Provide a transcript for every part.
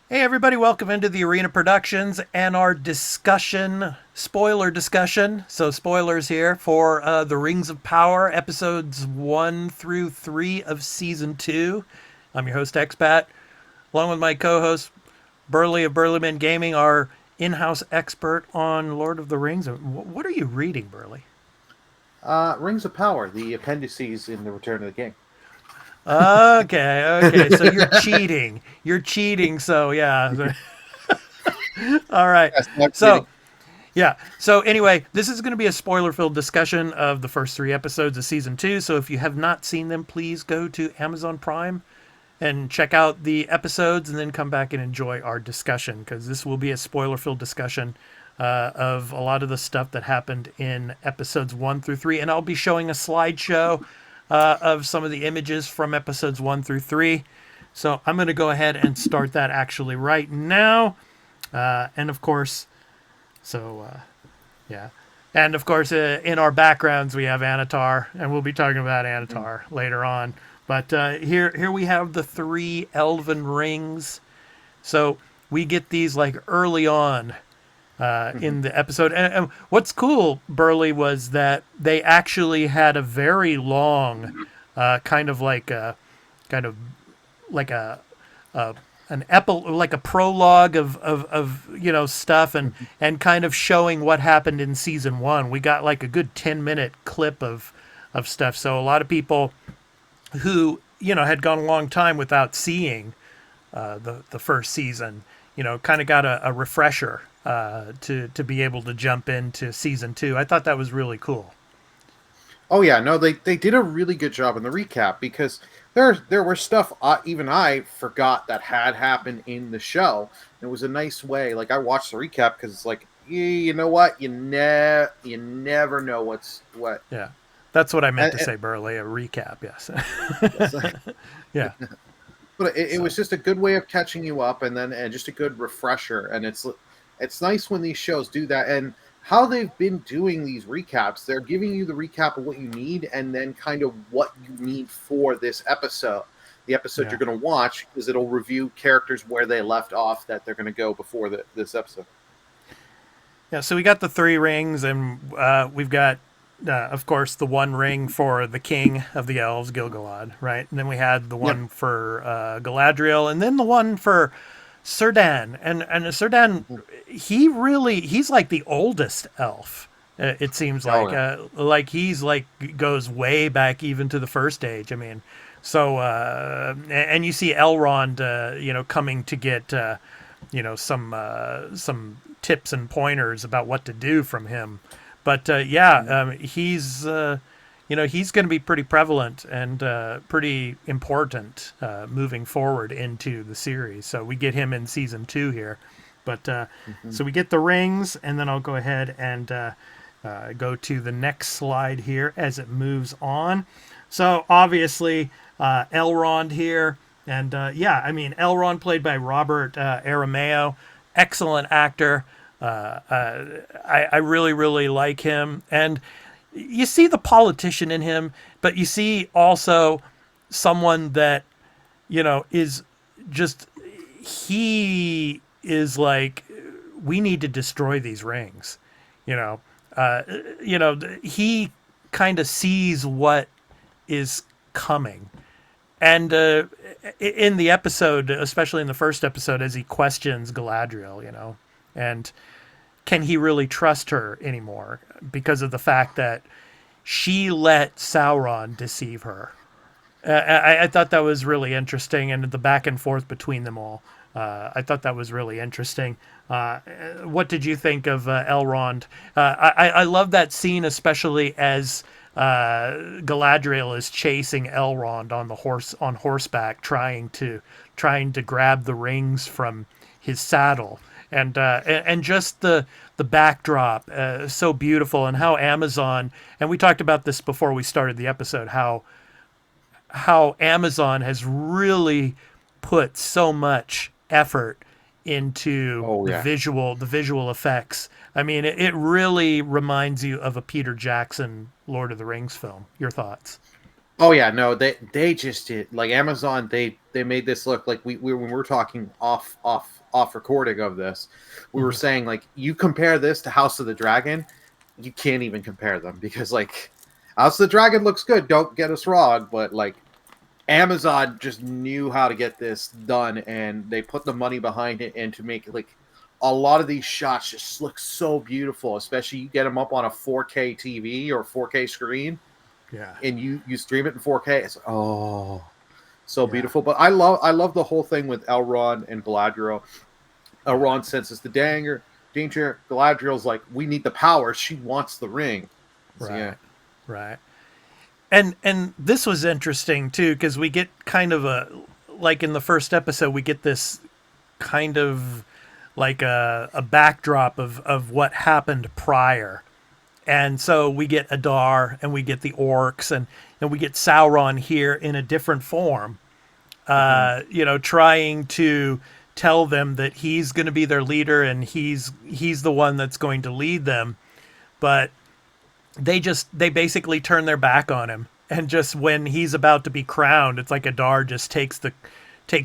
Hey everybody, welcome into the Arena Productions and our spoiler discussion. So spoilers here for The Rings of Power, episodes 1 through 3 of Season 2. I'm your host, Expat, along with my co-host, Burley of Burleyman Gaming, our in-house expert on Lord of the Rings. What are you reading, Burley? Rings of Power, the appendices in the Return of the King. Okay, so you're cheating. You're cheating, so yeah. All right. Yes, not So kidding. Yeah. So anyway, this is going to be a spoiler-filled discussion of the first 3 episodes of season 2. So if you have not seen them, please go to Amazon Prime and check out the episodes, and then come back and enjoy our discussion, because this will be a spoiler-filled discussion of a lot of the stuff that happened in episodes 1 through 3. And I'll be showing a slideshow of some of the images from episodes 1 through 3. So I'm going to go ahead and start that actually right now. And of course, yeah. And of course, in our backgrounds, we have Anatar, and we'll be talking about Anatar later on. But here we have the 3 elven rings. So we get these like early on in the episode. And what's cool, Burley, was that they actually had a very long, kind of like a, kind of like a like a prologue of stuff, and kind of showing what happened in season 1. We got like a good 10-minute clip of stuff. So a lot of people who had gone a long time without seeing the first season, kind of got a refresher to be able to jump into season 2. I thought that was really cool. Oh yeah, no, they did a really good job in the recap because there were stuff even I forgot that had happened in the show. It was a nice way. Like I watched the recap because it's like you know what you never know what. Yeah, that's what I meant to And say, Burley. A recap, yes. yes, Yeah. but it So was just a good way of catching you up, and just a good refresher. And it's nice when these shows do that, and how they've been doing these recaps. They're giving you the recap of what you need, and then kind of what you need for this episode. The episode yeah. you're going to watch, because it'll review characters where they left off that they're going to go before this episode. Yeah, so we got the 3 rings, and we've got, of course, the 1 ring for the king of the elves, Gilgalad, right? And then we had the Yep. one for Galadriel, and then the one for Círdan. And Círdan, he's like the oldest elf. It seems Oh yeah. like he's like goes way back even to the first age. I mean, so and you see Elrond, coming to get some tips and pointers about what to do from him. But he's going to be pretty prevalent and pretty important moving forward into the series. So we get him in season 2 here. But Mm-hmm. so we get the rings, and then I'll go ahead and go to the next slide here as it moves on. So obviously, Elrond here. And Elrond, played by Robert Arameo, excellent actor. I really, really like him. And you see the politician in him, but you see also someone that, is just, he is like, we need to destroy these rings. You know, uh, he kind of sees what is coming. And in the episode, especially in the first episode, as he questions Galadriel, and can he really trust her anymore because of the fact that she let Sauron deceive her? I thought that was really interesting, and the back and forth between them all. I thought that was really interesting. What did you think of Elrond? I love that scene, especially as Galadriel is chasing Elrond on horseback, trying to grab the rings from his saddle, and just the backdrop, so beautiful, and how Amazon, and we talked about this before we started the episode, how Amazon has really put so much effort into Oh yeah. the visual effects. I mean, it really reminds you of a Peter Jackson Lord of the Rings film. Your thoughts? Oh yeah, no, they just did like Amazon. They made this look like we when we were talking off recording of this, we were Mhm. saying like you compare this to House of the Dragon, you can't even compare them because like House of the Dragon looks good. Don't get us wrong, but like Amazon just knew how to get this done, and they put the money behind it, and to make like a lot of these shots just look so beautiful, especially you get them up on a 4K TV or 4K screen Yeah, and you stream it in 4K. It's so yeah, beautiful. But I love the whole thing with Elrond and Galadriel. yeah. Elrond senses the danger. Galadriel's like, we need the power. She wants the ring. So yeah. Right, right. And this was interesting too because we get kind of a like in the first episode we get this kind of like a backdrop of what happened prior. And so we get Adar and we get the orcs and we get Sauron here in a different form, Hmm. trying to tell them that he's going to be their leader and he's the one that's going to lead them. But they basically turn their back on him. And just when he's about to be crowned, it's like Adar just takes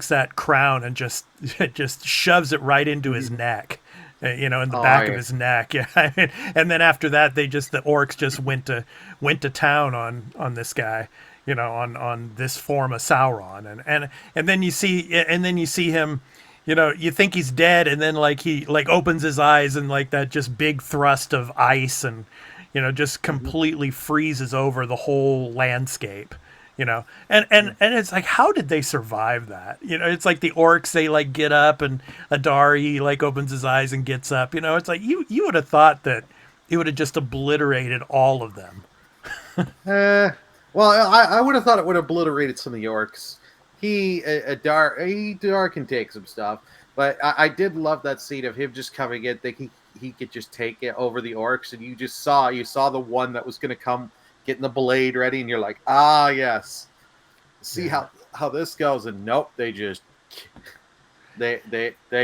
that crown and just just shoves it right into his neck, in the Oh back of yeah. his neck. Yeah, and then after that, the orcs just went to town on this guy, on this form of Sauron, and then you see him. You think he's dead, and then like he like opens his eyes, and like that just big thrust of ice, and just Hmm. completely freezes over the whole landscape. And it's like, how did they survive that? It's like the orcs, they like get up, and Adar, he like opens his eyes and gets up. It's like you would have thought that it would have just obliterated all of them. Uh, well, I would have thought it would have obliterated some of the orcs. Dar can take some stuff, but I did love that scene of him just coming in, thinking he could just take it over the orcs, and you saw the one that was going to come getting the blade ready, and you're like, ah, yes, see Yeah, how this goes, and nope, they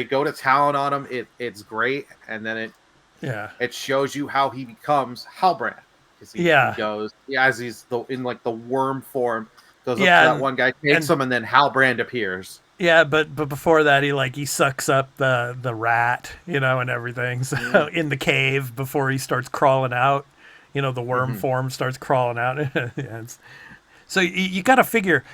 go to town on him. It's great, and then yeah, it shows you how he becomes Halbrand because he yeah, goes as he's in like the worm form, goes up to yeah, that one guy, takes and him, and then Halbrand appears. yeah, but before that, he sucks up the rat, and everything. So Mm. in the cave before he starts crawling out, the worm Hmm. form starts crawling out. Yeah, so you got to figure,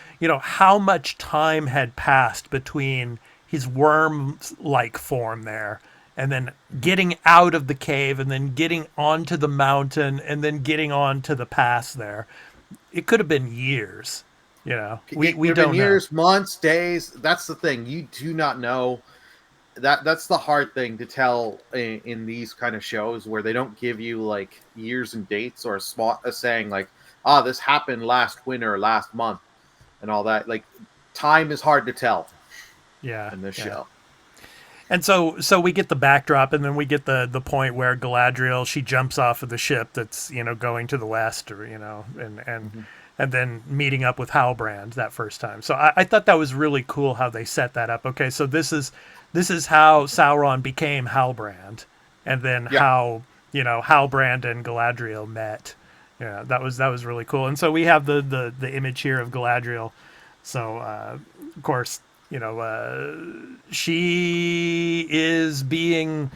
how much time had passed between his worm-like form there, and then getting out of the cave, and then getting onto the mountain, and then getting onto the pass there. It could have been years. We It we could have been don't know. years, months, days. That's the thing. You do not know. That's the hard thing to tell in these kind of shows where they don't give you like years and dates or a saying like, ah, this happened last winter, last month, and all that. Like time is hard to tell Yeah, in this yeah. show. And so we get the backdrop, and then we get the point where Galadriel, she jumps off of the ship that's going to the west, or Hmm. and then meeting up with Halbrand that first time. So I thought that was really cool how they set that up. Okay, so this is how Sauron became Halbrand, and then Yeah. how Halbrand and Galadriel met. Yeah, that was really cool. And so we have the image here of Galadriel. So of course, she is being,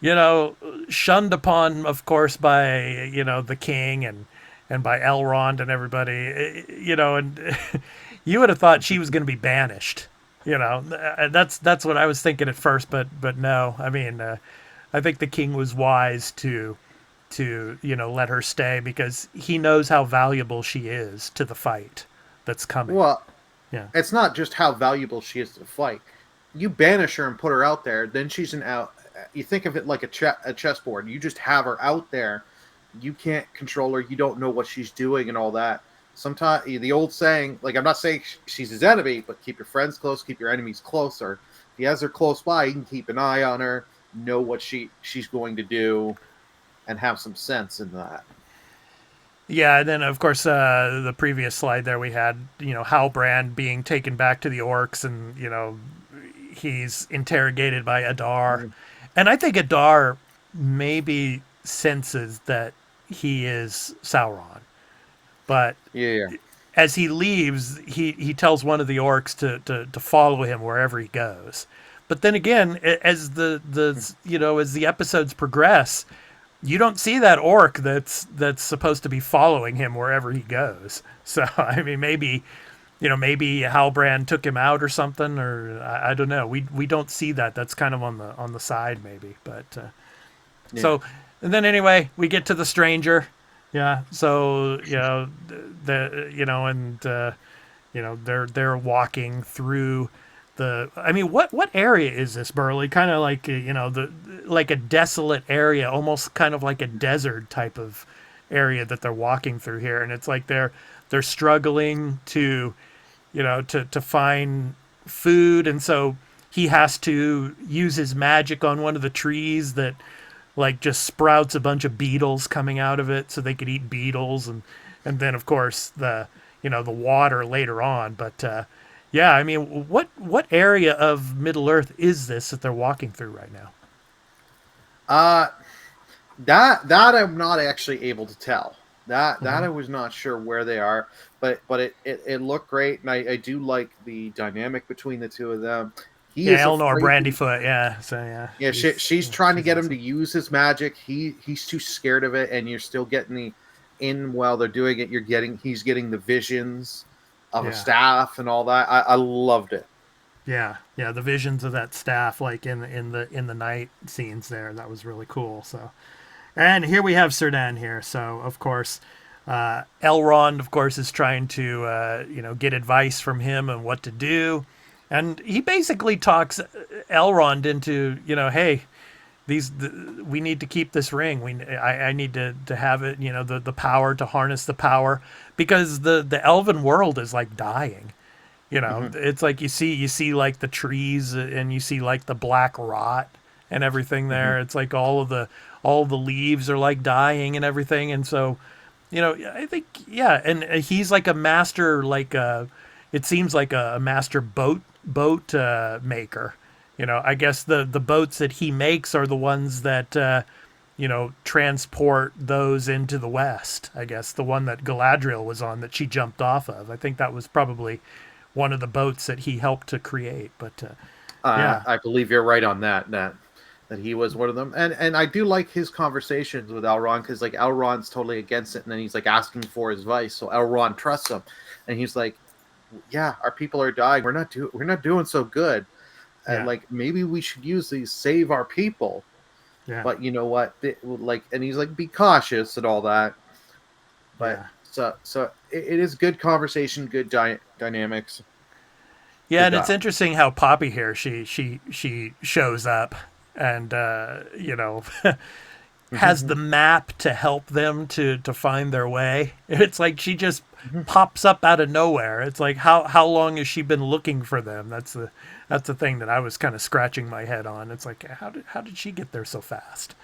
you know, shunned upon, of course, by the king and by Elrond and everybody, and you would have thought she was going to be banished. That's what I was thinking at first, but no. I mean, I think the king was wise to let her stay because he knows how valuable she is to the fight that's coming. Well, Yeah. it's not just how valuable she is to fight. You banish her and put her out there, then she's an out. You think of it like a chessboard. You just have her out there. You can't control her. You don't know what she's doing and all that. Sometimes the old saying, like I'm not saying she's his enemy, but keep your friends close, keep your enemies closer. If he has her close by, you can keep an eye on her, know what she's going to do, and have some sense in that. Yeah, and then of course the previous slide there we had Halbrand being taken back to the orcs, and he's interrogated by Adar, Mm. and I think Adar maybe senses that he is Sauron, but Yeah, yeah. as he leaves, he tells one of the orcs to follow him wherever he goes. But then again, as the as the episodes progress, you don't see that orc that's supposed to be following him wherever he goes. So I mean, maybe Halbrand took him out or something, or I don't know. We don't see that. That's kind of on the side maybe, but Yeah. so and then anyway we get to the stranger. Yeah. So they're walking through the. I mean, what area is this, Burley? Kind of like the like a desolate area, almost kind of like a desert type of area that they're walking through here, and it's like they're struggling to to find food, and so he has to use his magic on one of the trees that like just sprouts a bunch of beetles coming out of it so they could eat beetles, and then of course the water later on. But yeah, I mean, what area of Middle Earth is this that they're walking through right now? Uh that I'm not actually able to tell. That Hmm. I was not sure where they are, but it looked great, and I do like the dynamic between the two of them. He Yeah, is Eleanor afraid to. Brandyfoot. Yeah, so yeah, Yeah, she's trying to she's get him to awesome. use his magic. He's too scared of it, and you're still getting the in while they're doing it. He's getting the visions of a Yeah. staff and all that. I loved it. Yeah, yeah, the visions of that staff, like in the night scenes there, that was really cool. So, and here we have Serdan here. So, of course, Elrond, of course, is trying to get advice from him on what to do, and he basically talks Elrond into hey, we need to keep this ring. I need to have it. The power to harness the power because the elven world is like dying. Hmm. It's like you see like the trees and you see like the black rot and everything Hmm. there. It's like all the leaves are like dying and everything. And so I think, yeah, and he's like a master, like it seems like a master boat maker. I guess the boats that he makes are the ones that transport those into the west. I guess the one that Galadriel was on that she jumped off of. I think that was probably one of the boats that he helped to create. But yeah, I believe you're right on that. That he was one of them, and I do like his conversations with Elrond because like Elrond's totally against it, and then he's like asking for his advice, so Elrond trusts him, and he's like, "Yeah, our people are dying. We're not doing so good. yeah, Like maybe we should use these save our people." yeah, But you know what? Like, and he's like, "Be cautious" and all that. But yeah. so it is good conversation, good dynamics, Yeah, good and it's dialogue. interesting how Poppy here she shows up and has the map to help them to find their way. It's like she just pops up out of nowhere. It's like how long has she been looking for them? That's the thing that I was kind of scratching my head on. It's like how did she get there so fast?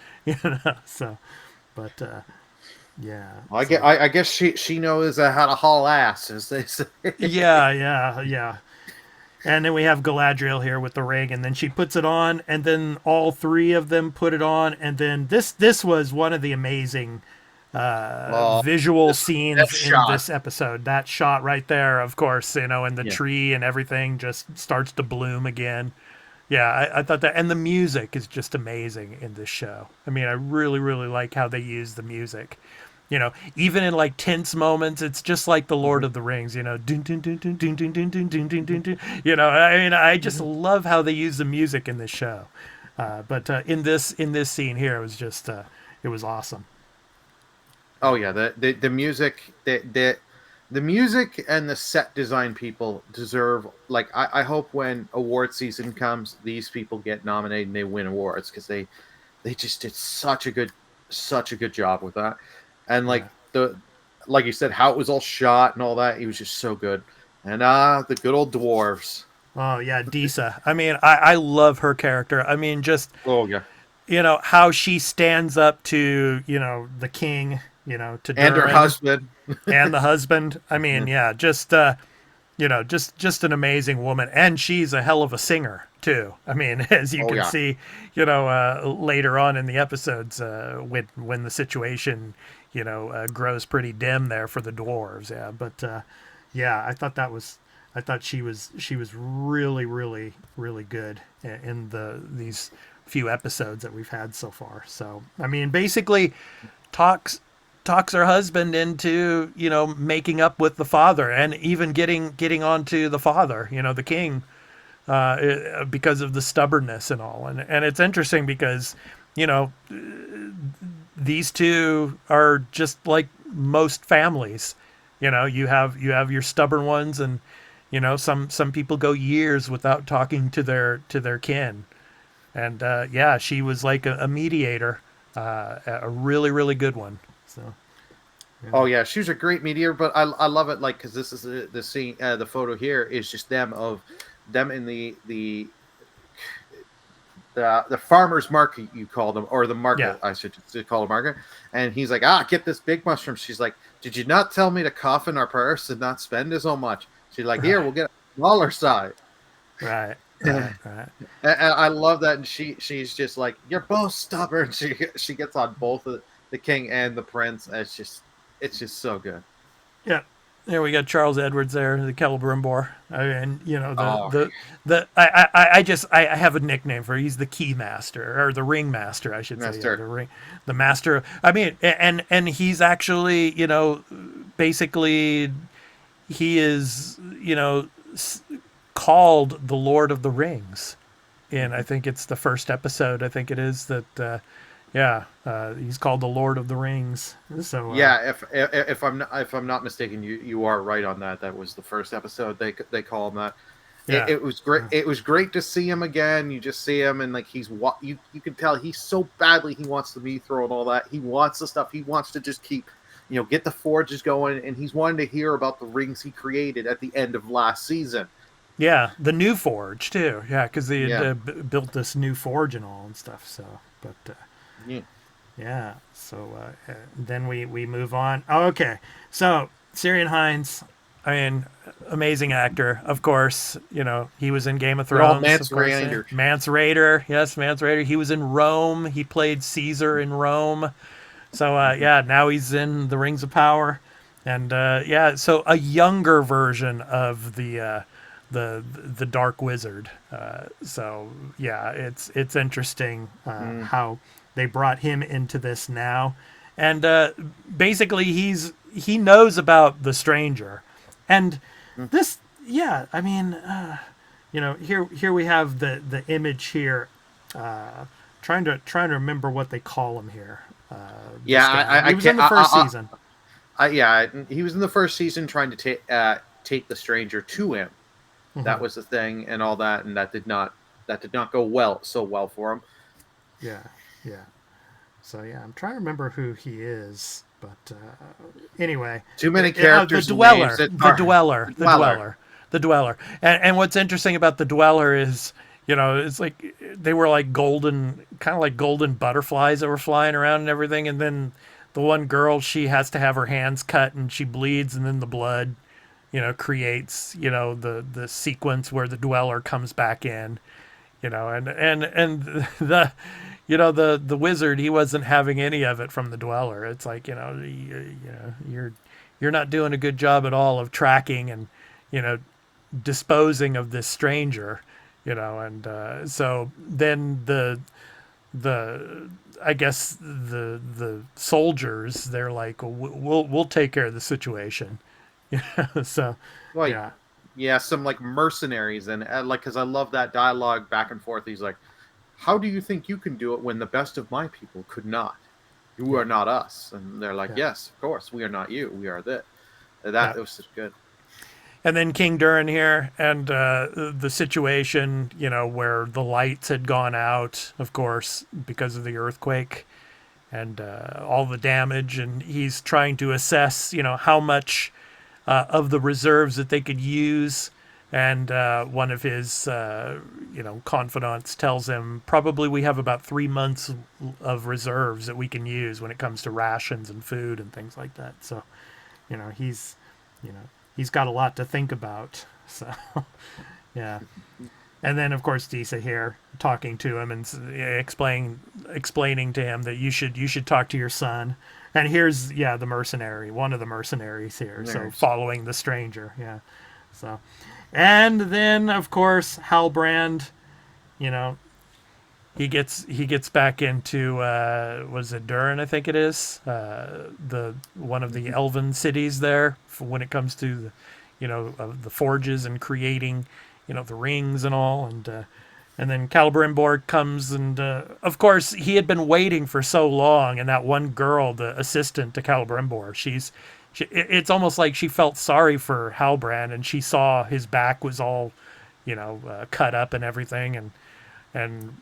So but yeah. So I guess she knows how to haul ass, as they say. yeah, yeah, yeah. And then we have Galadriel here with the ring, and then she puts it on, and then all three of them put it on, and then this was one of the amazing Oh, visual this was the scenes best in shot. this episode. That shot right there, of course, and the Yeah. tree and everything just starts to bloom again. Yeah, I thought that, and the music is just amazing in this show. I mean, I really, really like how they use the music. Even in like tense moments, it's just like the Lord Mhm. of the Rings. Dun, dun, dun, dun, dun, dun, dun, dun, dun, dun, dun, dun. I mean, I just Mhm. love how they use the music in this show. But in this scene here, it was just it was awesome. Oh But yeah, the music, the music and the set design people deserve. Like I hope when award season comes, these people get nominated and they win awards because they just did such a good job with that. And yeah. like you said, how it was all shot and all that, it was just so good. And the good old dwarves. Oh yeah, Disa. I mean, I love her character. I mean, just Oh yeah, how she stands up to the king, to and her Durin husband. and the husband. I mean, Yeah. yeah, just just an amazing woman, and she's a hell of a singer too. I mean, as you Oh can yeah. see, later on in the episodes, when the situation grows pretty dim there for the dwarves. Yeah, but Yeah, I thought she was really, really, really good in these few episodes that we've had so far. So, I mean, basically talks her husband into, making up with the father and even getting onto the father, the king, because of the stubbornness and all. And it's interesting because, you know, these two are just like most families. You have your stubborn ones, and some people go years without talking to their kin. And yeah, she was like a mediator, a really really good one. So yeah, Oh yeah, she was a great mediator, but I love it like because this is the scene, the photo here is just them in the farmer's market, you call them, or the yeah, market, I should call it market. And he's like, ah, get this big mushroom. She's like, did you not tell me to cough in our purse and not spend so much? She's like, here, we'll get a smaller size. right, right, And right. I love that. And she's just like, you're both stubborn. She gets on both the king and the prince. It's just so good. Yeah. There we got Charles Edwards there, the Celebrimbor, and Oh, I have a nickname for He's the key master or the ring master, I should say. Yeah, master. the master. I mean, and he's actually, basically he is, called the Lord of the Rings. And I think it's the first episode. I think it is that. Yeah, he's called the Lord of the Rings. So Yeah, if I'm not mistaken, you are right on that. That was the first episode. They call him that. yeah, It was great. It was great to see him again. You just see him and like you can tell he's so badly he wants the Mithro and all that. He wants the stuff. He wants to just keep, get the forges going, and he's wanting to hear about the rings he created at the end of last season. yeah, the new forge too. Yeah, because they had Yeah, built this new forge and all and stuff. So, but yeah. yeah. So then we move on. Oh, okay. So Syrian Hines, I mean, amazing actor, of course. He was in Game of Good old Thrones, of Mance course. Raynder. Mance Rayder, yes, Mance Rayder. He was in Rome. He played Caesar in Rome. So yeah, now he's in the Rings of Power, and yeah, so a younger version of the Dark Wizard. So yeah, it's interesting Mm. how they brought him into this now, and basically he knows about the stranger, and Mm. this yeah, I mean, here we have the image here. Trying to remember what they call him here. Yeah, This guy. I He was in can't. the first season. Yeah, he was in the first season trying to take the stranger to him. That Hmm. was the thing and all that, and that did not go well for him. Yeah, yeah. So yeah, I'm trying to remember who he is, but anyway, Too many the characters and names. dweller, It's the hard. dweller, The the Dweller. dweller, the dweller. And what's interesting about the dweller is, it's like they were like kind of like golden butterflies that were flying around and everything. And then the one girl, she has to have her hands cut and she bleeds, and then the blood, creates, the sequence where the dweller comes back in, and the the wizard, he wasn't having any of it from the dweller. It's like, you're not doing a good job at all of tracking and, you know disposing of this stranger, and so then the I guess the soldiers, they're like, well, we'll take care of the situation. So Like, yeah, yeah, some like mercenaries and like because I love that dialogue back and forth. He's like, "How do you think you can do it when the best of my people could not? You yeah, are not us." And they're like, yeah, "Yes, of course, we are not you. We are that." yeah. That it was just good. And then King Durin here, and the situation, where the lights had gone out, of course, because of the earthquake and all the damage, and he's trying to assess, how much of the reserves that they could use. And one of his, confidants tells him, probably we have about 3 months of reserves that we can use when it comes to rations and food and things like that. So, he's, you know, he's got a lot to think about. So, yeah. And then, of course, Disa here talking to him and explaining to him that you should talk to your son. And here's the mercenary, one of the mercenaries here. So There's following the stranger, yeah. So, and then of course Halbrand, you know, he gets back into was it Durin, I think it is, the one of the elven cities there when it comes to the, the forges and creating, the rings and all, and then Celebrimbor comes, and of course he had been waiting for so long, and that one girl, the assistant to Celebrimbor, it's almost like she felt sorry for Halbrand, and she saw his back was all, cut up and everything, and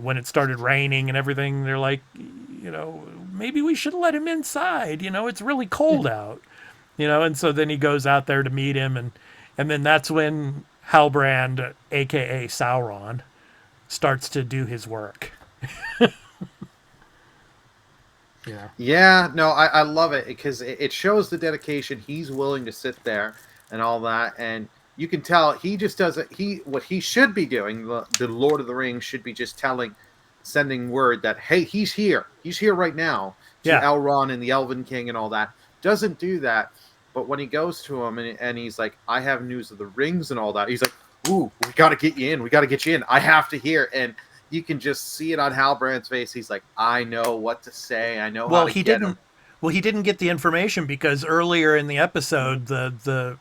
when it started raining and everything, they're like, maybe we should let him inside. It's really cold out. And so then he goes out there to meet him, and then that's when Halbrand, aka Sauron, starts to do his work. Yeah. Yeah, no, I love it because it shows the dedication. He's willing to sit there and all that, and you can tell he just doesn't. He what he should be doing. The Lord of the Rings should be just sending word that hey, he's here. He's here right now to Yeah. Elrond and the Elven King and all that. Doesn't do that, but when he goes to him and he's like, I have news of the rings and all that. He's like, ooh, we got to get you in. We got to get you in. I have to hear and you can just see it on Halbrand's face. He's like, I know what to say. I know how Well, to he get him. didn't. Well, he didn't get the information because earlier in the Mhm. episode, the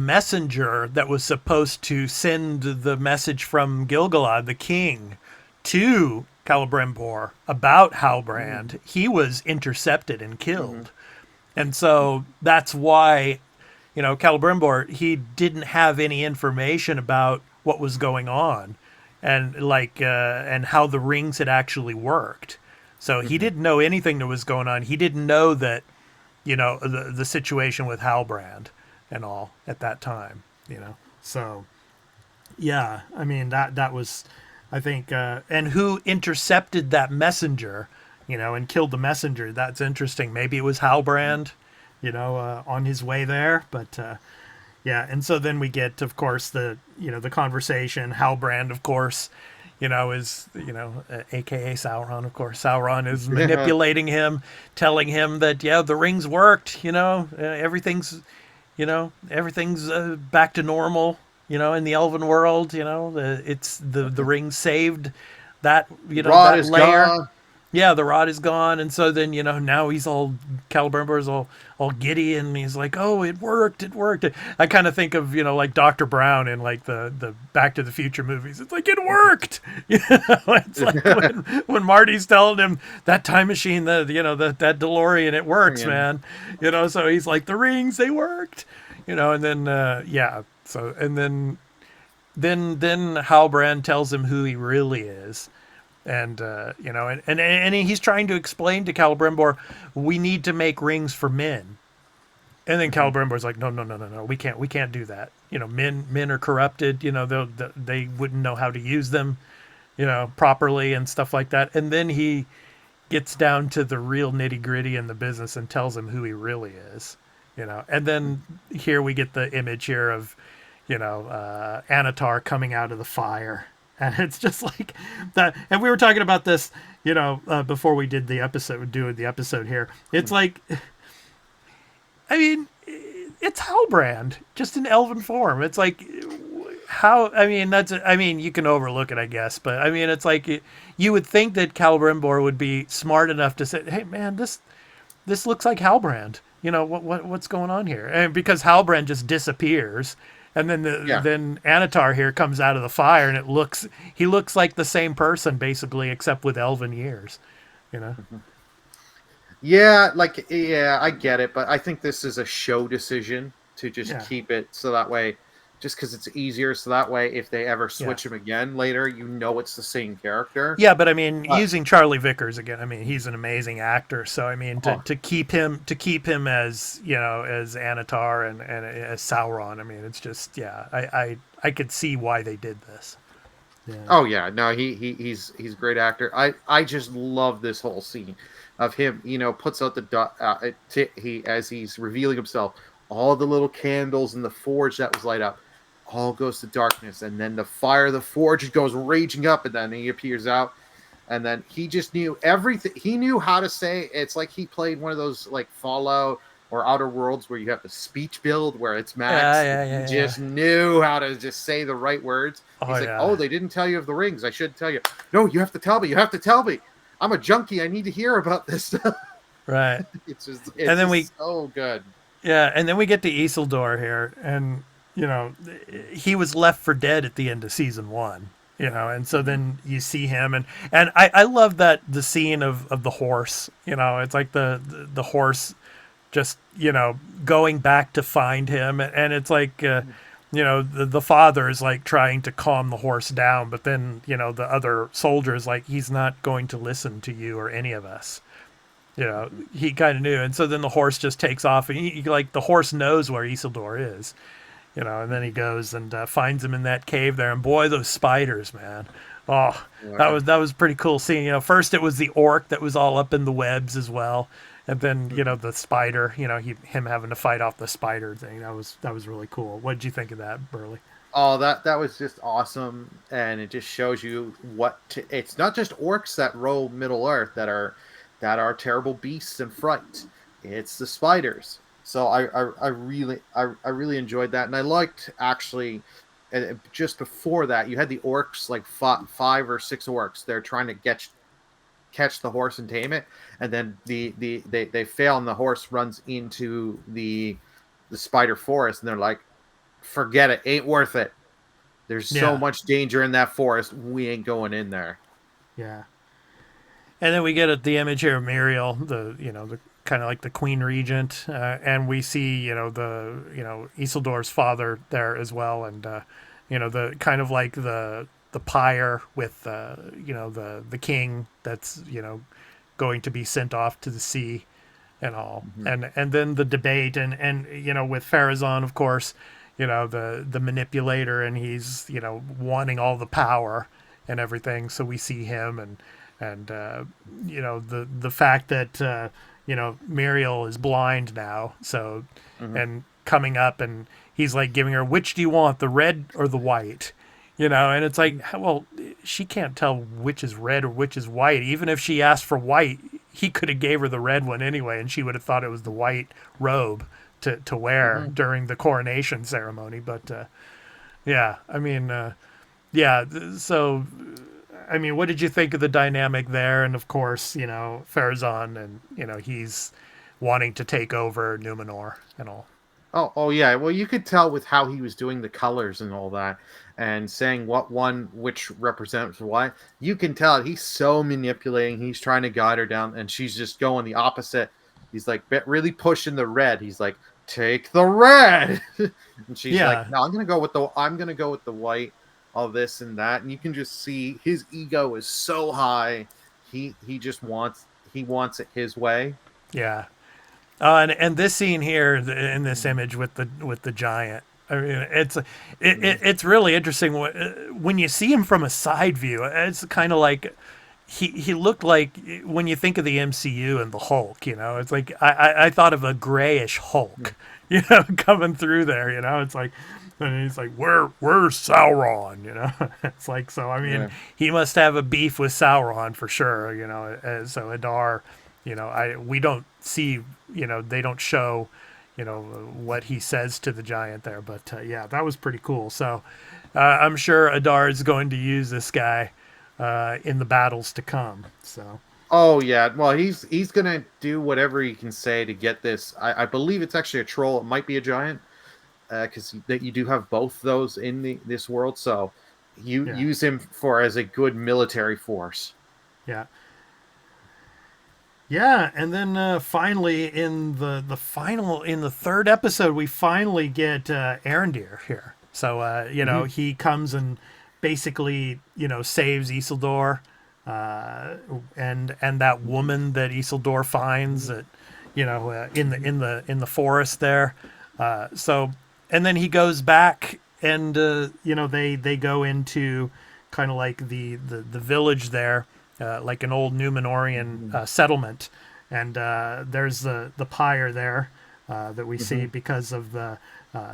messenger that was supposed to send the message from Gilgalad, the king, to Celebrimbor about Halbrand, he was intercepted and Mhm. killed. And so that's why, Celebrimbor, he didn't have any information about what was going on and and how the rings had actually worked. So he Mhm. didn't know anything that was going on. He didn't know that, the situation with Halbrand and all at that time. So yeah, I mean that was, I think, and who intercepted that messenger, and killed the messenger. That's interesting. Maybe it was Halbrand, on his way there, but yeah. And so then we get, of course, the conversation. Halbrand, of course, is AKA Sauron. Of course, Sauron is Yeah. manipulating him, telling him that the rings worked. Everything's back to normal. In the elven world, it's the ring saved that The rod that is layer. gone. Yeah, the rod is gone, and so then now he's all Celebrimbor's all giddy, and he's like, "Oh, it worked." I kind of think of like Dr. Brown in like the Back to the Future movies. It's like it worked. It's like when Marty's telling him that time machine, that DeLorean, it works, And man. So he's like, the rings, they worked. And then yeah, so and then Halbrand tells him who he really is, and and he's trying to explain to Celebrimbor, we need to make rings for men. And then Mhm. Celebrimbor's like, no, no, no, no, no, we can't do that. Men are corrupted. They wouldn't know how to use them, properly and stuff like that. And then he gets down to the real nitty gritty in the business and tells him who he really is. And then here we get the image here of Anatar coming out of the fire. And it's just like that. And we were talking about this, before we did the episode, doing the episode here. It's like, I mean, it's Halbrand, just in elven form. It's like, how, I mean, you can overlook it, I guess. But I mean, it's like, you would think that Celebrimbor would be smart enough to say, hey, man, this looks like Halbrand. What's going on here? And because Halbrand just disappears, and then Yeah. then Anatar here comes out of the fire, and he looks like the same person basically, except with elven years. You know? Mhm. Yeah, like yeah, I get it, but I think this is a show decision to just Yeah, keep it so that way, just because it's easier, so that way if they ever yeah, switch him again later, you know it's the same character. yeah. But I mean, But using Charlie Vickers again, I mean, he's an amazing actor. So I mean, to, oh, to keep him as as Anatar and as Sauron, I mean, it's just I could see why they did this. Yeah. oh yeah, no, he's a great actor. I just love this whole scene of him. Puts out he as he's revealing himself, all the little candles in the forge that was light up, all goes to darkness, and then the fire of the forge goes raging up, and then he appears out. and then he just knew everything. He knew how to say. It's like he played one of those like Fallout or Outer Worlds where you have the speech build where it's Yeah, max. yeah, He yeah, yeah. just knew how to just say the right words. Oh He's like, "Oh, yeah. they didn't tell you of the rings. I should tell you. No, you have to tell me. You have to tell me. I'm a junkie. I need to hear about this stuff." Right. And it's then we just so good. yeah, and then we get to Isildur here, and you know, he was left for dead at the end of season one. You know, and so Mhm. then you see him, and I love that the scene of the horse. You know, it's like the horse just going back to find him, and it's like the father is like trying to calm the horse down, but then the other soldier is like, he's not going to listen to you or any of us. He kind of knew, and so then the horse just takes off, and like the horse knows where Isildur is. And then he goes and finds him in that cave there, and boy, those spiders, man. Oh, that Yeah. was pretty cool seeing. First it was the orc that was all up in the webs as well, and then the spider. Him having to fight off the spider thing. That was really cool. What did you think of that, Burley? Oh, that was just awesome, and it just shows you it's not just orcs that roam Middle Earth that are terrible beasts and fright. It's the spiders. So I really enjoyed that, and I liked actually. Just before that, you had the orcs, like five or six orcs. They're trying to catch the horse and tame it, and then they fail, and the horse runs into the spider forest, and they're like, "Forget it, ain't worth it. There's so Yeah, much danger in that forest. We ain't going in there." yeah. And then we get the image here of Muriel, the kind of like the queen regent, and we see the Isildur's father there as well, and the kind of like the pyre with the king that's going to be sent off to the sea and all, Mhm. and then the debate and with Farazan, of course, the manipulator, and he's wanting all the power and everything. So we see him, and the fact that Muriel is blind now, so Mhm. and coming up, and he's like giving her, which do you want, the red or the white? And it's like, Mhm. well, she can't tell which is red or which is white. Even if she asked for white, he could have gave her the red one anyway, and she would have thought it was the white robe to wear Mhm. during the coronation ceremony. But yeah, I mean, yeah. So, I mean, what did you think of the dynamic there? And of course, Farazan, and he's wanting to take over Numenor and all. Oh yeah. Well, you could tell with how he was doing the colors and all that, and saying which represents what. You can tell he's so manipulating. He's trying to guide her down, and she's just going the opposite. He's like really pushing the red. He's like, "Take the red," and she's like, Yeah, "No, I'm gonna go with the white." All this and that, and you can just see his ego is so high. He just wants it his way. yeah. And this scene here in this image with the giant. I mean, it's really interesting when you see him from a side view. It's kind of like he looked like, when you think of the MCU and the Hulk. It's like I thought of a grayish Hulk, coming through there. It's like. And he's like, where's Sauron? It's like, so. I mean, Yeah. he must have a beef with Sauron for sure. So Adar, we don't see, they don't show, what he says to the giant there, but yeah, that was pretty cool. So I'm sure Adar is going to use this guy in the battles to come. So Oh yeah, well he's gonna do whatever he can say to get this. I believe it's actually a troll. It might be a giant, because that you do have both those in this world. So you yeah, use him for as a good military force. yeah. Yeah, and then finally in the third episode, we finally get Arendir here. So Hmm. he comes and basically saves Isildur, and that woman that Isildur finds at in the forest there. So and then he goes back, and they go into kind of like the village there, like an old Numenorian settlement, and there's the pyre there that we see Hmm. because of the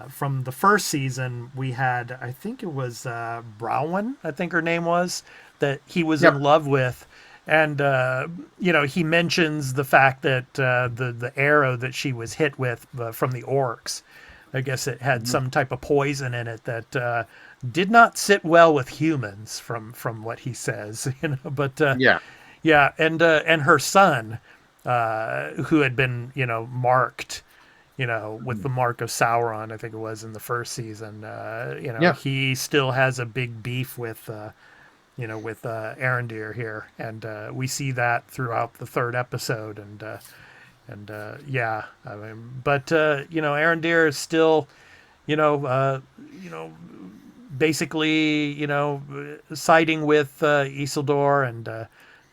from the first season. We had, I think it was Browen, I think her name was, that he was in Yep. love with, and he mentions the fact that the arrow that she was hit with from the orcs, I guess it had Mhm. some type of poison in it that did not sit well with humans, from what he says. But Yeah. yeah, and her son, who had been marked, with Mhm. the mark of Sauron, I think it was in the first season. Yeah. He still has a big beef with Arendir here, and we see that throughout the third episode, and yeah, I mean, but Arendir is still, you know, uh, you know, basically, siding with Isildur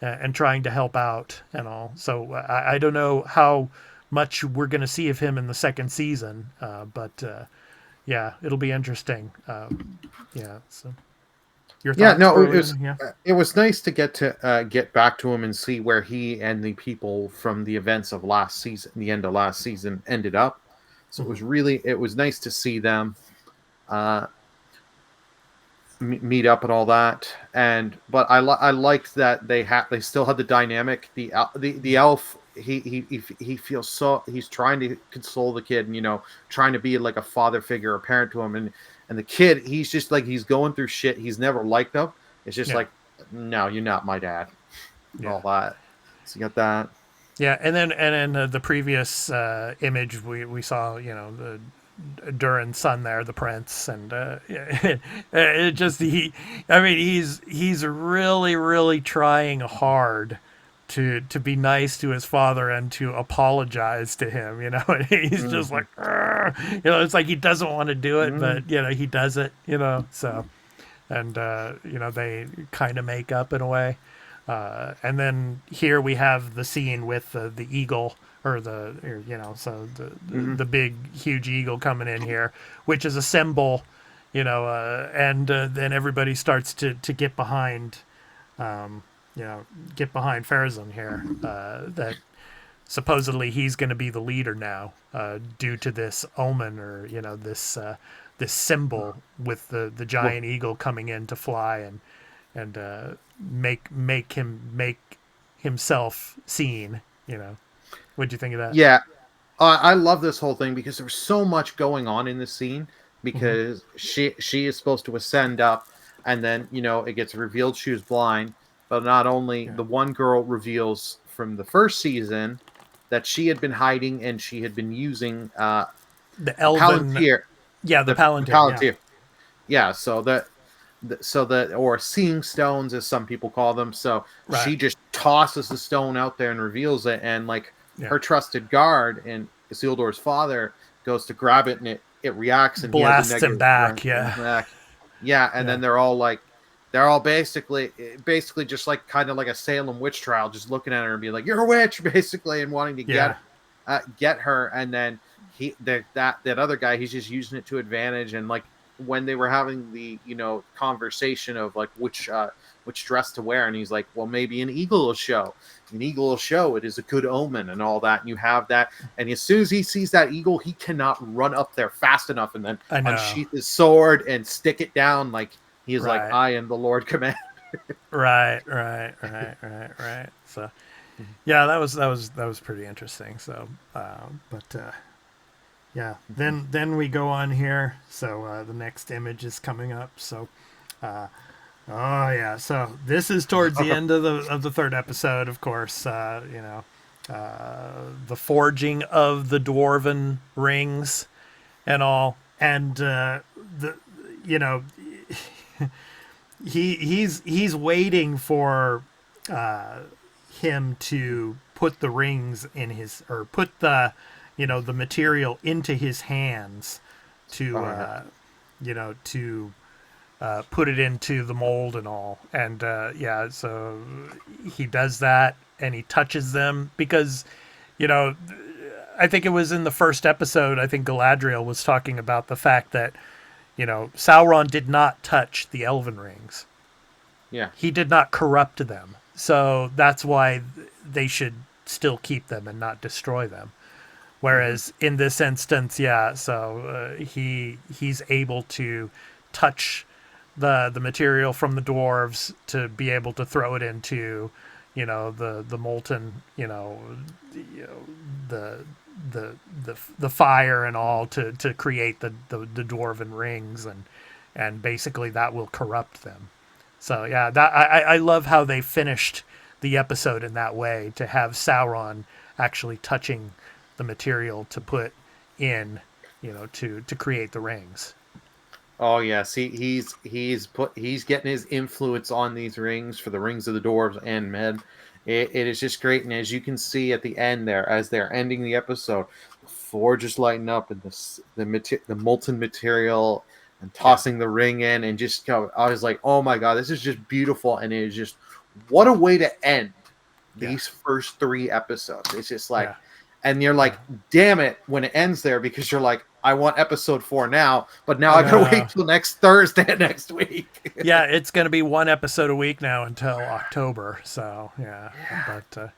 and trying to help out and all. So I don't know how much we're going to see of him in the second season, but yeah, it'll be interesting. Yeah. So your Yeah, thoughts, no, Berlin? Yeah. it was nice to get back to him and see where he and the people from the events of last season, the end of last season, ended up. So Hmm. it was nice to see them uh, meet up and all that. And but I liked that they still had the dynamic. The elf, he feels so, he's trying to console the kid, and trying to be like a father figure, a parent to him, and the kid, he's just like, he's going through shit. He's never liked them. It's just Yeah. like, no, you're not my dad. All Yeah. that. So you got that. Yeah, and then the previous image we saw, the Durin's son there, the prince, and it just I mean, he's really really trying hard to be nice to his father and to apologize to him, and he's just Hmm. like, "Argh." It's like he doesn't want to do it, Hmm. but he does it, so. And they kind of make up in a way. And then here we have the scene with the eagle, so Hmm. the big huge eagle coming in here, which is a symbol, and then everybody starts to get behind, um, get behind Farazan here. That supposedly he's going to be the leader now, due to this omen, or this symbol with the Well, giant eagle coming in to fly and make himself seen. What'd you think of that? yeah, I love this whole thing because there's so much going on in the scene, Hmm. because she is supposed to ascend up, and then it gets revealed she was blind. But not only, Yeah, the one girl reveals from the first season that she had been hiding, and she had been using the a elven, palantir, yeah, the the palantir, yeah, palantir. Yeah, so that, or seeing stones, as some people call them. So right, she just tosses the stone out there and reveals it, and like, yeah, her trusted guard and Isildur's father goes to grab it, and it reacts, and he has a blasts him negative back, reaction yeah, back. Yeah, and yeah, then they're all basically just like, kind of like a Salem witch trial, just looking at her and being like, "You're a witch," basically, and wanting to yeah, get her. And then that other guy, he's just using it to advantage. And like, when they were having the conversation of like, which dress to wear, and he's like, well, maybe an eagle will show, it is a good omen, and all that. And you have that, and as soon as he sees that eagle, he cannot run up there fast enough and then I know, unsheath his sword and stick it down, like he is like, right, I am the Lord command. right. So yeah, that was pretty interesting. So, but yeah, then we go on here. So the next image is coming up. So, uh, oh yeah, so this is towards the end of the third episode, of course. The forging of the dwarven rings and all, and the you know he's waiting for him to put the rings in his, or put the material into his hands to Oh, yeah. to put it into the mold and all. And yeah, so he does that and he touches them because you know I think it was in the first episode, I think Galadriel was talking about the fact that Sauron did not touch the elven rings. Yeah. He did not corrupt them. So that's why they should still keep them and not destroy them. Hmm. Whereas in this instance, yeah, so he's able to touch the material from the dwarves to be able to throw it into the molten, you know the the fire and all to create the dwarven rings, and basically that will corrupt them. So yeah, that I love how they finished the episode in that way, to have Sauron actually touching the material to put in, to create the rings. Oh yes, he's getting his influence on these rings for the rings of the dwarves and men. It is just great, and as you can see at the end there, as they're ending the episode, the forge is lighting up, and the molten material, and Yeah, tossing the ring in, and just go. I was like, oh my god, this is just beautiful, and it is just what a way to end yeah, these first three episodes. It's just like, yeah, and you're yeah. like, damn it, when it ends there, because you're like, I want episode 4 now, but now I I gotta wait know. till next Thursday next week. Yeah, it's going to be one episode a week now until October. So yeah, Yeah. but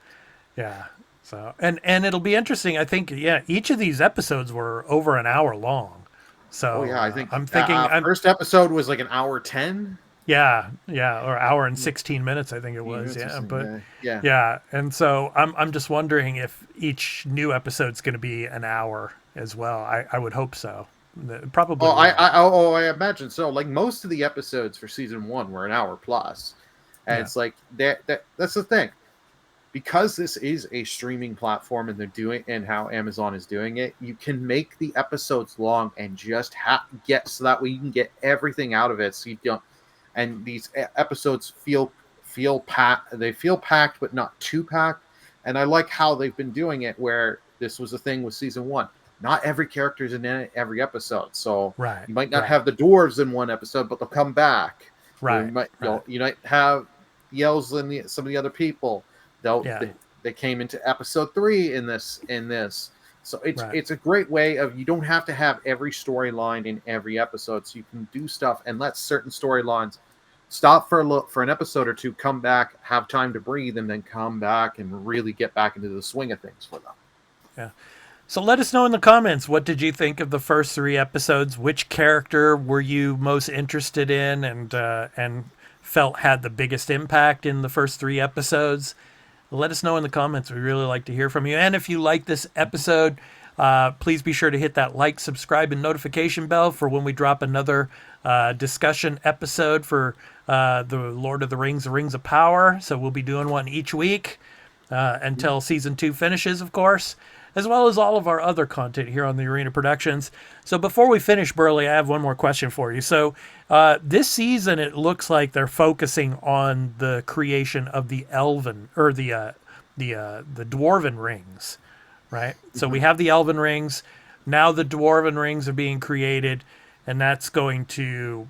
yeah. So and it'll be interesting. I think, yeah, each of these episodes were over an hour long. Oh So yeah, I think I'm thinking, first episode was like an hour 10. yeah, yeah, or hour and Yeah, 16 minutes, I think it was. minutes or Yeah, something. but Yeah, yeah. yeah, and so I'm just wondering if each new episode's going to be an hour as well. I would hope so. It probably Oh, will. I imagine so. Like most of the episodes for season 1 were an hour plus, and Yeah, it's like that's the thing. Because this is a streaming platform and they're doing and how Amazon is doing it, you can make the episodes long and just get so that way you can get everything out of it. So you don't, and these episodes feel packed. They feel packed, but not too packed. And I like how they've been doing it. Where this was a thing with season 1. Not every character is in every episode, so right, you might not right, have the dwarves in one episode, but they'll come back. Or right, right. you might have yells and some of the other people. They'll Yeah, they came into episode 3 in this. So right. it's a great way of, you don't have to have every storyline in every episode, so you can do stuff and let certain storylines stop for a look for an episode or two, come back, have time to breathe, and then come back and really get back into the swing of things for them. Yeah. So let us know in the comments, what did you think of the first three episodes? Which character were you most interested in, and felt had the biggest impact in the first three episodes? Let us know in the comments. We really like to hear from you. And if you like this episode, please be sure to hit that like, subscribe, and notification bell for when we drop another discussion episode for the Lord of the Rings of Power. So we'll be doing one each week until season 2 finishes, of course, as well as all of our other content here on the Arena Productions. So before we finish, Burley, I have one more question for you. So this season, it looks like they're focusing on the creation of the elven, or the dwarven rings, right? So we have the elven rings. Now the dwarven rings are being created, and that's going to,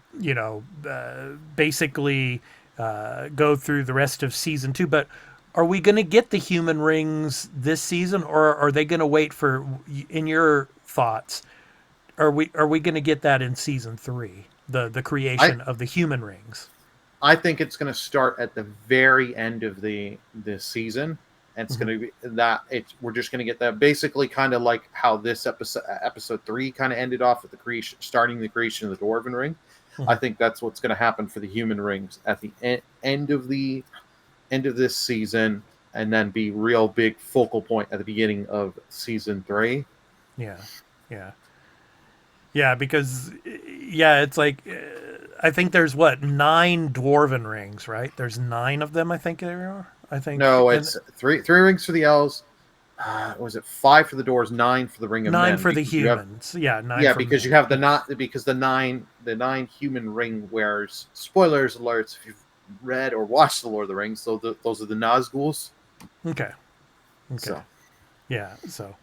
basically go through the rest of season 2. But are we going to get the human rings this season, or are they going to wait for? In your thoughts, are we going to get that in season 3? The I creation of the human rings. I think it's going to start at the very end of the season. And it's Mm-hmm. going to be that we're just going to get that, basically kind of like how this episode 3 kind of ended off with starting the creation of the dwarven ring. I Mm-hmm. think that's what's going to happen for the human rings at the end of this season, and then be real big focal point at the beginning of season 3. Yeah, yeah, yeah. Because yeah, it's like I think there's what, 9 dwarven rings, right? There's 9 of them. I think there are. I think, No, and it's three rings for the elves. Was it 5 for the doors, 9 for the ring of 9 men? for the Because you have humans. Yeah, 9 Yeah, for because you men. have Yes. the nine human ring wearers. Spoilers alerts if you've read or watched the Lord of the Rings. So those are the Nazguls. Okay. Okay. So Yeah. So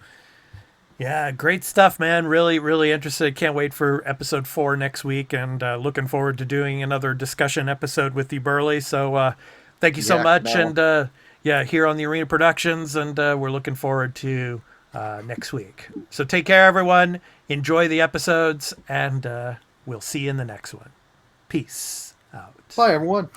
yeah, great stuff, man. Really, really interested. Can't wait for episode 4 next week, and looking forward to doing another discussion episode with you, Burley. So thank you so yeah, much, no, and yeah, here on the Arena Productions, and we're looking forward to next week. So take care, everyone. Enjoy the episodes, and we'll see you in the next one. Peace out. bye everyone.